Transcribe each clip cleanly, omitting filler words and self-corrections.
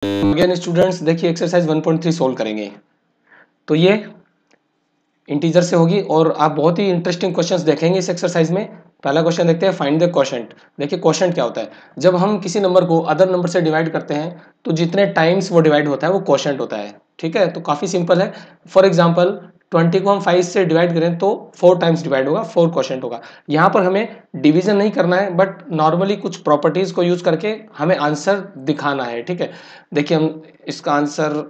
Again students देखिए exercise 1.3 solve करेंगे। तो ये इंटीजर से होगी और आप बहुत ही इंटरेस्टिंग क्वेश्चंस देखेंगे इस एक्सरसाइज में। पहला क्वेश्चन देखते हैं, फाइंड द क्वोशंट। देखिए क्वोशंट क्या होता है, जब हम किसी नंबर को अदर नंबर से डिवाइड करते हैं तो जितने टाइम्स वो डिवाइड होता है वो क्वोशंट होता है। ठीक है, तो काफी सिंपल है। फॉर एग्जाम्पल 20 को हम 5 से डिवाइड करें तो 4 टाइम्स डिवाइड होगा, 4 क्वोशंट होगा। यहाँ पर हमें डिवीजन नहीं करना है बट नॉर्मली कुछ प्रॉपर्टीज को यूज करके हमें आंसर दिखाना है। ठीक है, देखिए हम इसका आंसर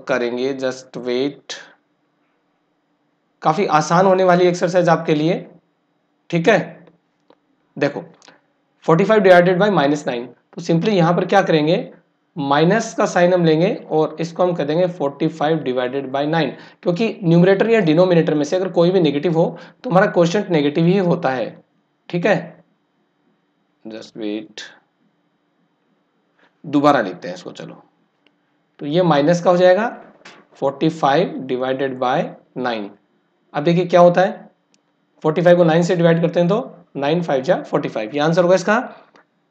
करेंगे, जस्ट वेट। काफी आसान होने वाली एक्सरसाइज आपके लिए। ठीक है, देखो 45 डिवाइडेड बाई -9, तो सिंपली यहां पर क्या करेंगे, माइनस का साइन हम लेंगे और इसको हम कह देंगे 45 डिवाइडेड बाई 9, क्योंकि न्यूमरेटर या डिनोमिनेटर में से अगर कोई भी नेगेटिव हो तो हमारा क्वोशंट नेगेटिव ही होता है। ठीक है, जस्ट वेट, दोबारा लिखते हैं इसको। चलो, तो ये माइनस का हो जाएगा 45 डिवाइडेड बाय 9। अब देखिए क्या होता है, 45 को 9 से डिवाइड करते हैं तो 9 5 जा 45, ये आंसर होगा इसका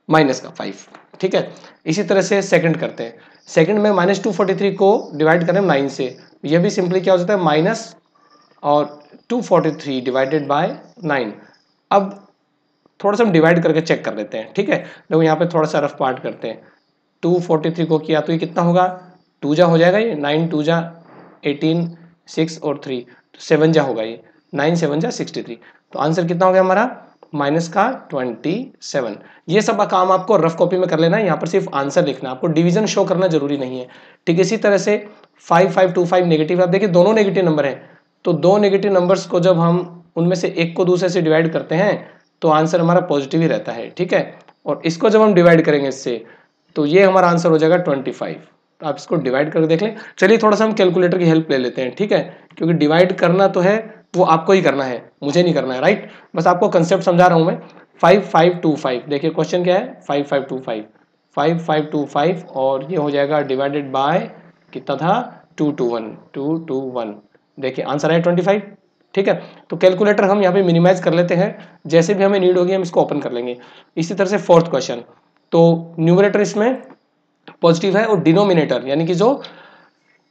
माइनस का 5। ठीक है, इसी तरह से सेकंड करते हैं। सेकंड में -243 को डिवाइड करें 9 से, ये भी सिंपली क्या हो जाता है, माइनस और 243 डिवाइडेड बाय 9। अब थोड़ा सा हम डिवाइड करके चेक कर लेते हैं। ठीक है, देखो यहाँ पे थोड़ा सा रफ पार्ट करते हैं। 243 को किया तो ये कितना होगा, 2 जा हो जाएगा, ये 9 2 जा 18, 6 और 3 तो 7 जा होगा, ये 9 7 जा 63। तो आंसर कितना हो गया हमारा, माइनस का 27। ये सब काम आपको रफ कॉपी में कर लेना है, यहाँ पर सिर्फ आंसर लिखना, आपको डिवीजन शो करना जरूरी नहीं है। ठीक, इसी तरह से 5525 नेगेटिव, आप देखिए दोनों नेगेटिव नंबर है, तो दो नेगेटिव नंबर्स को जब हम उनमें से एक को दूसरे से डिवाइड करते हैं तो आंसर हमारा पॉजिटिव ही रहता है। ठीक है, और इसको जब हम डिवाइड करेंगे इससे तो ये हमारा आंसर हो जाएगा 25। तो आप इसको डिवाइड करके देख लें। चलिए थोड़ा सा हम कैलकुलेटर की हेल्प ले लेते हैं। ठीक है, क्योंकि डिवाइड करना तो है वो आपको ही करना है, मुझे नहीं करना है, राइट। बस आपको कंसेप्ट समझा रहा हूं मैं। 5525, देखिए क्वेश्चन क्या है, 5525 और ये हो जाएगा डिवाइडेड बाय कितना था, 221। देखिए आंसर है 25। ठीक है, तो कैलकुलेटर हम यहाँ पे मिनिमाइज कर लेते हैं, जैसे भी हमें नीड होगी हम इसको ओपन कर लेंगे। इसी तरह से फोर्थ क्वेश्चन, तो न्यूमरेटर इसमें पॉजिटिव है और डिनोमिनेटर यानी कि जो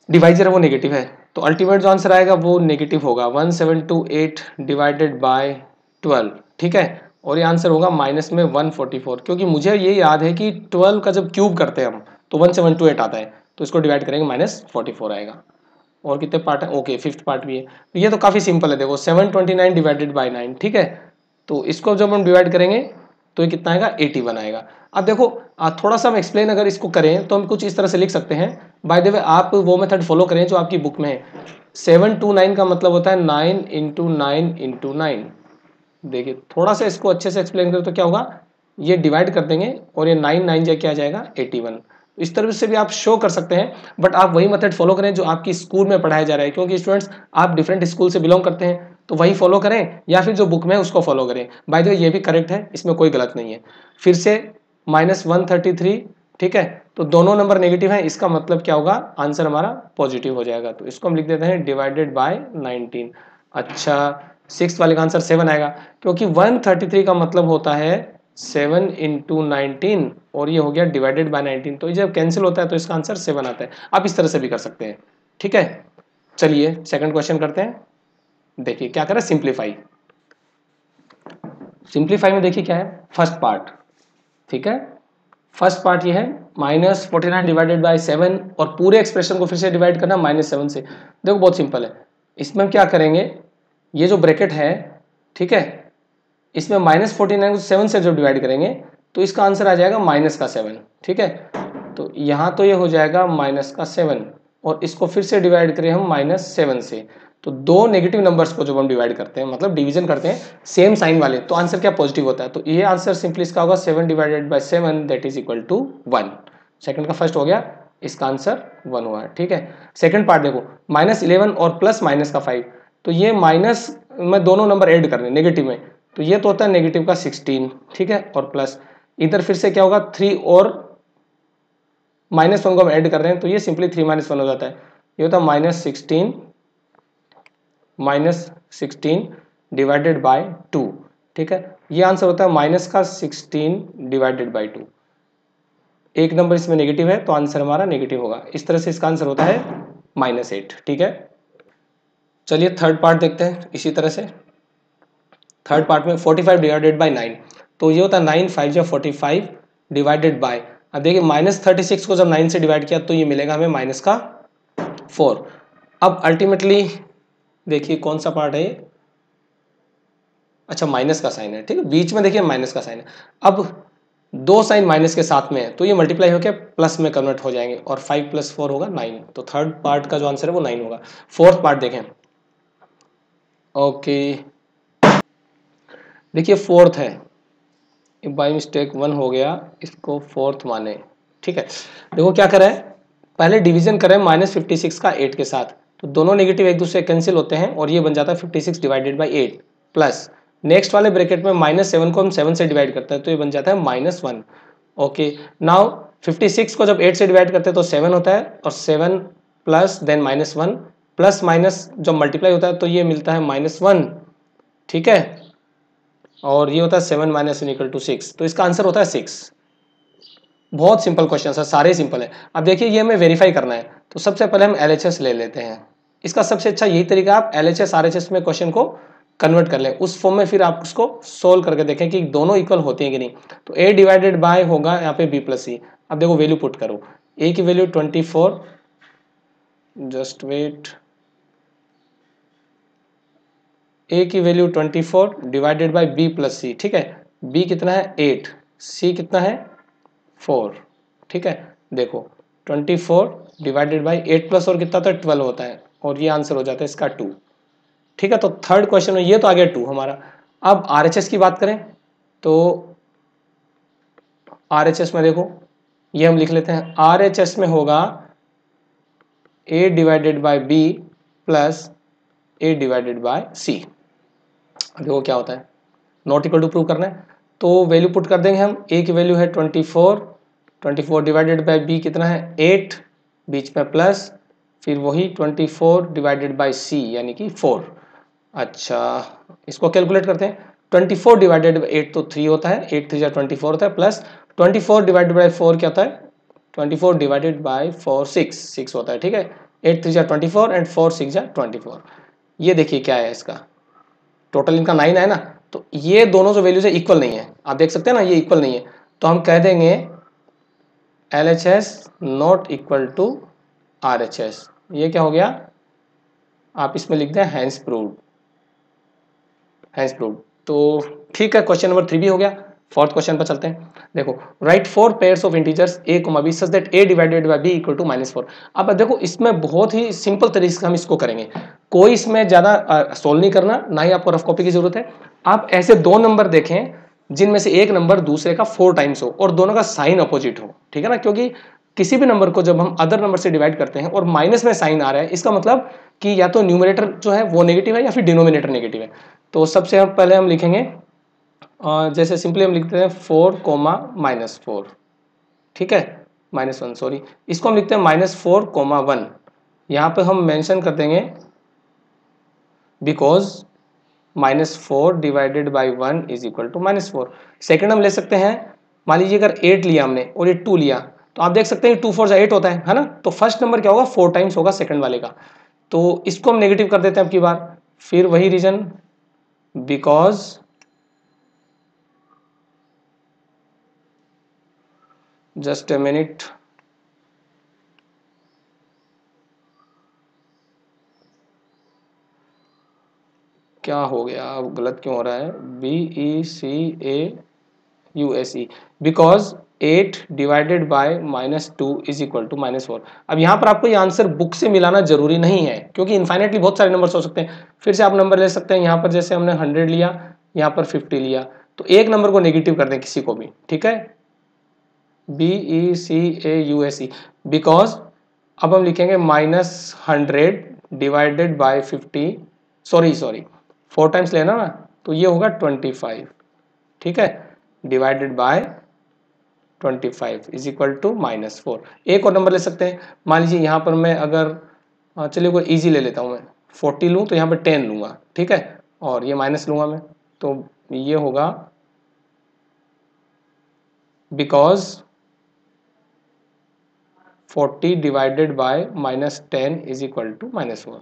डिवाइजर है वो नेगेटिव है, तो अल्टीमेट जो आंसर आएगा वो नेगेटिव होगा, 1728 डिवाइडेड बाय 12। ठीक है, और ये आंसर होगा माइनस में 144, क्योंकि मुझे ये याद है कि 12 का जब क्यूब करते हैं हम तो 1728 आता है, तो इसको डिवाइड करेंगे -44 आएगा। और कितने पार्ट है, ओके फिफ्थ पार्ट भी है। तो ये तो काफी सिंपल है, देखो 729 डिवाइडेड बाय 9। ठीक है, तो इसको जब हम डिवाइड करेंगे तो ये कितना आएगा, 81 आएगा। अब देखो थोड़ा सा हम एक्सप्लेन अगर इसको करें तो हम कुछ इस तरह से लिख सकते हैं। बाय द वे आप वो मेथड फॉलो करें जो आपकी बुक में है। 729 का मतलब होता है 9 इंटू 9 इंटू 9। देखिए थोड़ा सा इसको अच्छे से एक्सप्लेन करें तो क्या होगा, ये डिवाइड कर देंगे और ये 9 9 जा क्या जाएगा 81। इस तरह से भी आप शो कर सकते हैं, बट आप वही मेथड फॉलो करें जो आपकी स्कूल में पढ़ाया जा रहा है, क्योंकि स्टूडेंट्स आप डिफरेंट स्कूल से बिलोंग करते हैं, तो वही फॉलो करें या फिर जो बुक में है उसको फॉलो करें। बाय द वे ये भी करेक्ट है, इसमें कोई गलत नहीं है। फिर से -133। ठीक है, तो दोनों नंबर नेगेटिव है, इसका मतलब क्या होगा, आंसर हमारा पॉजिटिव हो जाएगा, तो इसको हम लिख देते हैं डिवाइडेड बाय 19। अच्छा, सिक्स वाले का आंसर 7 आएगा, क्योंकि 133 का मतलब होता है 7 इंटू 19 और ये हो गया डिवाइडेड बाय 19, तो ये जब कैंसिल होता है तो इसका आंसर 7 आता है। आप इस तरह से भी कर सकते हैं। ठीक है, चलिए सेकंड क्वेश्चन करते हैं। देखिए क्या करें, सिंप्लीफाई। सिंप्लीफाई में देखिए क्या है, फर्स्ट पार्ट। ठीक है, फर्स्ट पार्ट ये है -49 डिवाइडेड बाय 7 और पूरे एक्सप्रेशन को फिर से डिवाइड करना -7 से। देखो बहुत सिंपल है, इसमें हम क्या करेंगे, ये जो ब्रैकेट है, ठीक है, इसमें -49 को 7 से जब डिवाइड करेंगे तो इसका आंसर आ जाएगा -7। ठीक है, तो यहाँ तो ये हो जाएगा -7 और इसको फिर से डिवाइड करें हम -7 से, तो दो नेगेटिव नंबर्स को जब हम डिवाइड करते हैं मतलब डिवीजन करते हैं सेम साइन वाले, तो आंसर क्या पॉजिटिव होता है। तो ये आंसर सिंपली इसका होगा 7 divided by 7 that is equal to 1। Second का फर्स्ट हो गया, इसका आंसर 1 हुआ। ठीक है, सेकंड पार्ट देखो, -11 और प्लस माइनस का 5, तो ये माइनस में दोनों नंबर ऐड करने नेगेटिव में, तो ये तो होता है नेगेटिव का 16। ठीक है, और प्लस इधर फिर से क्या होगा 3 और -1 को हम ऐड कर रहे हैं, तो ये सिंपली 3 - 1 हो जाता है, ये होता है -16 डिवाइडेड बाय 2। ठीक है, ये आंसर होता है माइनस का 16 डिवाइडेड बाय 2। एक नंबर इसमें नेगेटिव है तो आंसर हमारा नेगेटिव होगा। इस तरह से इसका आंसर होता है -8। ठीक है, चलिए थर्ड पार्ट देखते हैं इसी तरह से। थर्ड पार्ट में 45 डिवाइडेड बाई 9, तो ये होता है 9 5 या 45 डिवाइडेड बाय, अब देखिए -36 को जब 9 से डिवाइड किया तो ये मिलेगा हमें -4। अब अल्टीमेटली देखिए कौन सा पार्ट है, अच्छा माइनस का साइन है, ठीक है, बीच में देखिए माइनस का साइन है। अब दो साइन माइनस के साथ में है तो ये मल्टीप्लाई होकर प्लस में कन्वर्ट हो जाएंगे और 5 + 4 होगा 9, तो थर्ड पार्ट का जो आंसर है वो 9 होगा। फोर्थ पार्ट देखें, ओके देखिए फोर्थ है, बाई मिस्टेक 1 हो गया, इसको फोर्थ माने। ठीक है, देखो क्या करें, पहले डिवीजन करें -56 का 8 के साथ, तो दोनों नेगेटिव एक दूसरे कैंसिल होते हैं और ये बन जाता है 56 डिवाइडेड बाई 8 प्लस नेक्स्ट वाले ब्रैकेट में -7 को हम 7 से डिवाइड करते हैं तो ये बन जाता है -1। ओके, नाउ 56 को जब 8 से डिवाइड करते हैं तो 7 होता है और 7 प्लस देन -1 प्लस माइनस जब मल्टीप्लाई होता है तो ये मिलता है -1। ठीक है, और ये होता है 7 - 1 = 6, तो इसका आंसर होता है 6। बहुत सिंपल क्वेश्चन है, सारे सिंपल है। अब देखिए ये हमें वेरीफाई करना है, तो सबसे पहले हम LHS ले लेते हैं। इसका सबसे अच्छा यही तरीका, आप LHS RHS में क्वेश्चन को कन्वर्ट कर लें उस फॉर्म में, फिर आप उसको सोल्व करके देखें कि दोनों इक्वल होती हैं कि नहीं। तो A डिवाइडेड बाय होगा यहाँ पे B + C। अब देखो वैल्यू पुट करो, A की वैल्यू 24, जस्ट वेट, A की value 24 divided by B + C। ठीक है, B कितना है 8, C कितना है 4। ठीक है, देखो 24 डिवाइडेड बाई 8 प्लस और कितना होता है 12 होता है, और ये आंसर हो जाता है इसका 2। ठीक है, तो थर्ड क्वेश्चन में ये तो आ गया 2 हमारा। अब RHS की बात करें तो RHS में देखो ये हम लिख लेते हैं, RHS में होगा A divided by B plus A divided by C। देखो क्या होता है, नॉट इक्वल टू प्रूव करना है तो वैल्यू पुट कर देंगे हम। A की वैल्यू है 24 डिवाइडेड बाई B कितना है 8, बीच में प्लस, फिर वही 24 डिवाइडेड बाई C यानी कि 4। अच्छा, इसको कैलकुलेट करते हैं, 24 डिवाइडेड बाई 8 तो 3 होता है, 8 3 = 24 होता है, प्लस 24 डिवाइडेड बाई 4 क्या होता है, 24 डिवाइडेड बाई 4 6 होता है। ठीक है, 8 3 = 24 एंड 4 6 = 24। ये देखिए क्या है इसका, टोटल इनका 9 है ना, तो ये दोनों जो वैल्यूज है इक्वल नहीं है, आप देख सकते हैं ना ये इक्वल नहीं है, तो हम कह देंगे LHS not equal to RHS। ये क्या हो गया, आप इसमें लिख दें हैंस प्रूव्ड, हैंस प्रूव्ड। तो ठीक है, क्वेश्चन नंबर 3 भी हो गया। फोर्थ क्वेश्चन पर चलते हैं। देखो, right 4 pairs of integers A, B such that A divided by B = -4। अब देखो इसमें बहुत ही सिंपल तरीके से हम इसको करेंगे, कोई इसमें ज़्यादा सोल्व नहीं करना, ना ही आपको रफ कॉपी की जरूरत है। आप ऐसे दो नंबर देखें जिनमें से एक नंबर दूसरे का 4 टाइम्स हो और दोनों का साइन अपोजिट हो। ठीक है ना, क्योंकि किसी भी नंबर को जब हम अदर नंबर से डिवाइड करते हैं और माइनस में साइन आ रहा है, इसका मतलब कि या तो न्यूमरेटर जो है वो नेगेटिव है या फिर डिनोमिनेटर नेगेटिव है। तो सबसे हम पहले हम लिखेंगे, जैसे सिंपली हम लिखते हैं 4, -4। ठीक है, -1 सॉरी, इसको हम लिखते हैं -4, 1। यहाँ पे हम मेंशन कर देंगे बिकॉज -4 डिवाइडेड बाई 1 = -4। सेकेंड हम ले सकते हैं, मान लीजिए अगर 8 लिया हमने और ये 2 लिया, तो आप देख सकते हैं 2 4 8 होता है ना, तो फर्स्ट नंबर क्या होगा 4 टाइम्स होगा सेकंड वाले का, तो इसको हम नेगेटिव कर देते हैं अब की बार। फिर वही reason, because just a minute, क्या हो गया, अब गलत क्यों हो रहा है, BECAUSE, बिकॉज 8 डिवाइडेड बाय -2 = -4। अब यहाँ पर आपको ये आंसर बुक से मिलाना जरूरी नहीं है, क्योंकि इनफाइनेटली बहुत सारे नंबर्स हो सकते हैं। फिर से आप नंबर ले सकते हैं, यहाँ पर जैसे हमने 100 लिया, यहाँ पर 50 लिया, तो एक नंबर को नेगेटिव कर दें किसी को भी। ठीक है, BECAUSE, बिकॉज अब हम लिखेंगे -100 डिवाइडेड बाय 50, सॉरी 4 टाइम्स लेना ना, तो ये होगा 25। ठीक है, डिवाइडेड बाय 25 = -4। एक और नंबर ले सकते हैं, मान लीजिए यहाँ पर मैं अगर चलिए कोई इजी ले लेता हूँ, मैं 40 लूँ तो यहाँ पर 10 लूँगा। ठीक है, और ये माइनस लूँगा मैं, तो ये होगा because 40 divided by -10 is equal to -1।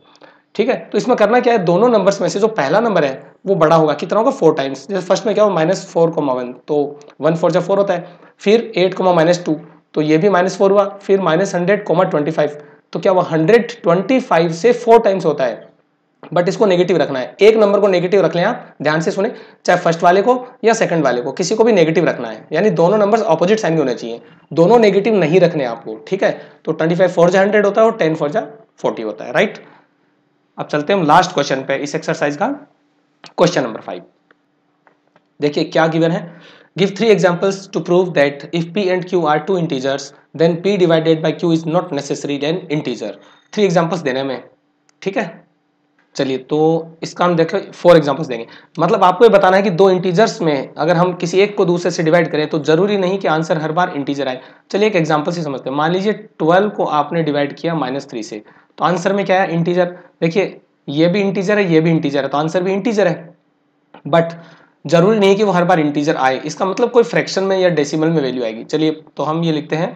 ठीक है, तो इसमें करना क्या है, दोनों नंबर्स में से जो पहला नंबर है वो बड़ा होगा, कितना होगा 4 टाइम्स। जैसे फर्स्ट में क्या हो -4,1, तो 1 4 जा 4 होता है। फिर 8, -2, तो ये भी -4 हुआ। फिर -100,25, तो क्या हुआ 125 से 4 टाइम्स होता है। बट इसको नेगेटिव रखना है, एक नंबर को नेगेटिव रख लें आप, ध्यान से सुने, चाहे फर्स्ट वाले को या सेकंड वाले को, किसी को भी नेगेटिव रखना है, यानी दोनों नंबर्स ऑपोजिट साइन के होने चाहिए, दोनों नेगेटिव नहीं रखने आपको। ठीक है, तो 25 4 जा 100 होता है और 10 4 जा 40 होता है, राइट। अब चलते हैं हम लास्ट क्वेश्चन पे इस एक्सरसाइज का, क्वेश्चन नंबर 5। देखिए क्या गिवन है, give 3 examples to prove that if p and q are 2 integers then p divided by q is not necessary then integer. 3 examples देने में, ठीक है। चलिए तो इसका हम देखें 4 एग्जांपल्स देंगे। मतलब आपको ये बताना है कि दो इंटीजर्स में अगर हम किसी एक को दूसरे से डिवाइड करें तो जरूरी नहीं कि आंसर हर बार इंटीजर आए। चलिए एक एग्जांपल से समझते हैं। मान लीजिए 12 को आपने डिवाइड किया -3 से, तो आंसर में क्या है, इंटीजर। देखिए ये भी इंटीजर है, ये भी इंटीजर है, तो आंसर भी इंटीजर है। बट जरूरी नहीं कि वो हर बार इंटीजर आए, इसका मतलब कोई फ्रैक्शन में या डेसिमल में वैल्यू आएगी। चलिए तो हम ये लिखते हैं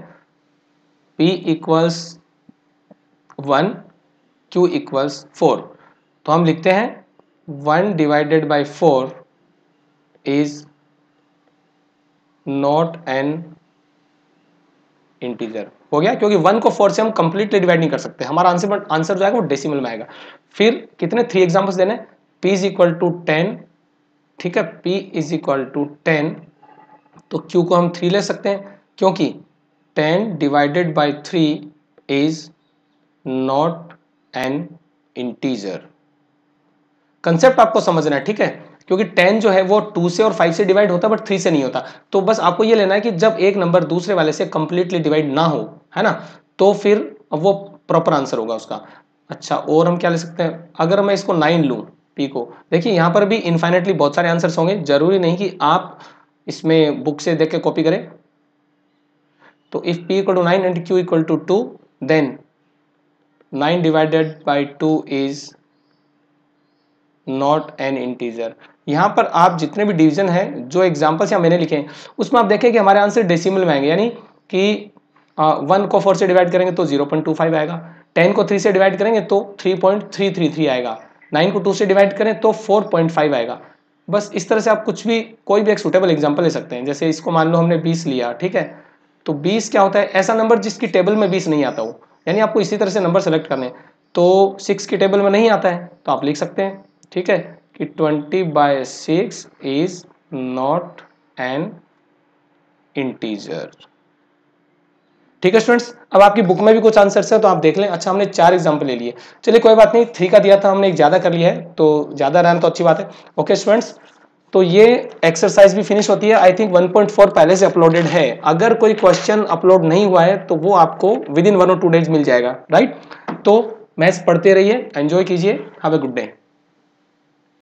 p इक्वल्स 1 q इक्वल्स 4, तो हम लिखते हैं 1 divided by 4 is not an integer. हो गया, क्योंकि 1 को 4 से हम कंप्लीटली डिवाइड नहीं कर सकते, हमारा आंसर जो आएगा वो डेसिमल में आएगा। फिर कितने 3 एग्जांपल्स देने, p इज इक्वल टू 10, ठीक है, p इज इक्वल टू 10, तो q को हम 3 ले सकते हैं, क्योंकि 10 divided by 3 is not an integer. Concept आपको समझना है, ठीक है, क्योंकि 10 जो है वो 2 से और 5 से डिवाइड होता है बट 3 से नहीं होता। तो बस आपको ये लेना है कि जब एक नंबर दूसरे वाले से कंप्लीटली डिवाइड ना हो, है ना, तो फिर वो प्रॉपर आंसर होगा उसका। अच्छा, और हम क्या ले सकते हैं, अगर मैं इसको 9 लूं p को, देखिए यहाँ पर भी इन्फाइनेटली बहुत सारे आंसर्स होंगे, जरूरी नहीं कि आप इसमें बुक से देख के कॉपी करें। तो if p equal to 9 and q equal to 2 then 9 divided by 2 is not an integer. यहाँ पर आप जितने भी डिवीजन है, जो एग्जांपल्स यहाँ मैंने लिखे हैं, उसमें आप देखें कि हमारे आंसर डेसिमल में आएंगे, यानी कि 1 को 4 से डिवाइड करेंगे तो 0.25 आएगा, 10 को 3 से डिवाइड करेंगे तो 3.333 आएगा, 9 को 2 से डिवाइड करें तो 4.5 आएगा। बस इस तरह से आप कुछ भी कोई भी एक सूटेबल एग्जाम्पल ले सकते हैं। जैसे इसको मान लो हमने 20 लिया, ठीक है, तो 20 क्या होता है, ऐसा नंबर जिसकी टेबल में 20 नहीं आता हो, यानी आपको इसी तरह से नंबर सेलेक्ट करने। तो 6 की टेबल में नहीं आता है तो आप लिख सकते हैं, ठीक है, कि 20/6 इज नॉट एन इंटीजर। ठीक है स्टूडेंट्स, अब आपकी बुक में भी कुछ आंसर्स है तो आप देख लें। अच्छा, हमने 4 एग्जाम्पल ले लिए, चलिए कोई बात नहीं, 3 का दिया था हमने, एक ज्यादा कर लिया है, तो ज्यादा रहा तो अच्छी बात है। ओके स्टूडेंट्स, तो ये एक्सरसाइज भी फिनिश होती है। आई थिंक 1.4 पहले से अपलोडेड है, अगर कोई क्वेश्चन अपलोड नहीं हुआ है तो वो आपको विद इन 1 और 2 डेज मिल जाएगा, राइट। तो मैथ्स पढ़ते रहिए, एंजॉय कीजिए, हैव अ गुड डे।